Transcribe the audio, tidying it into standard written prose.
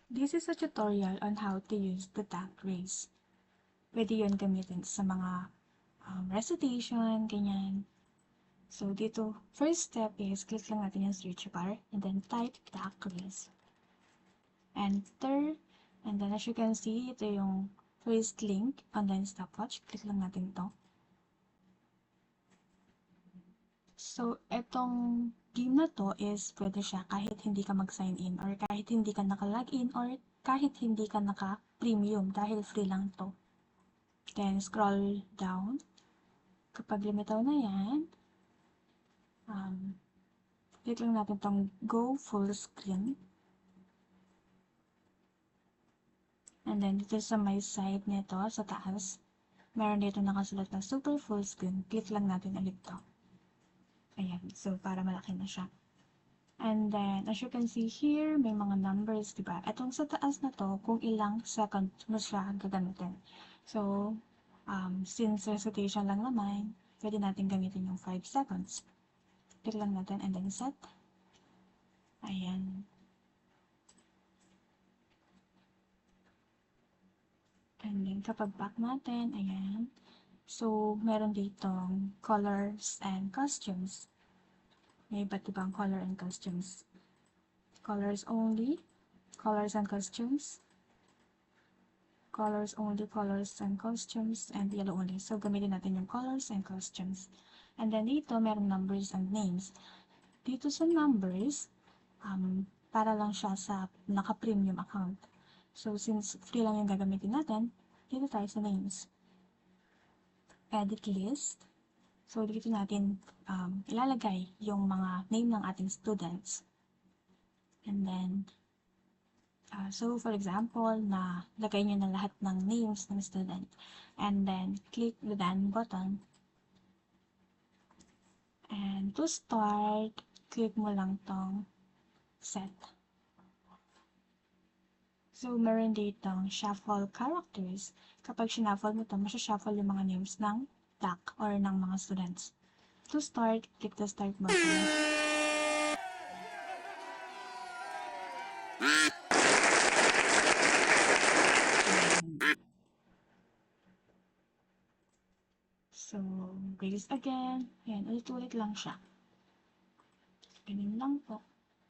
This is a tutorial on how to use the tag raise. Pwede yun gamitin sa mga recitation, ganyan. So, dito, first step is click lang natin yung search bar and then type tag raise. Enter, and then as you can see, ito yung first link, online stopwatch. Click lang natin to. So, etong game na to is pwede siya kahit hindi ka mag-sign in or kahit hindi ka naka-login or kahit hindi ka naka-premium dahil free lang to. Then, scroll down. Kapag lumitaw na yan, click lang natin tong go full screen. And then, dito sa may side nito, sa taas, meron dito nakasulat na super full screen. Click lang natin ulit to. Ayan. So, para malaki na siya. And then, as you can see here, may mga numbers, diba? Itong sa taas na to, kung ilang seconds mo siya gagamitin. So, since recitation lang naman, pwede natin gamitin yung 5 seconds. Click lang natin and then set. Ayan. And then, kapag back natin, ayan. So, meron ditong colors and costumes. May iba't ibang color and costumes. Colors only, colors and costumes, colors only, colors and costumes, and yellow only. So, gamitin natin yung colors and costumes. And then dito, meron numbers and names. Dito sa numbers, para lang siya sa naka-premium account. So, since free lang yung gagamitin natin, dito tayo sa names. Edit list. So, dito natin ilalagay yung mga name ng ating students. And then, so for example, na lagay nyo na lahat ng names ng student. And then, click the done button. And to start, click mo lang tong set. So, meron ditong shuffle characters. Kapag shuffle mo ito, masya-shuffle yung mga names ng tag or ng mga students. To start, click the start button. So, raise again. Ayan, ulit-ulit lang siya. Ganun lang po.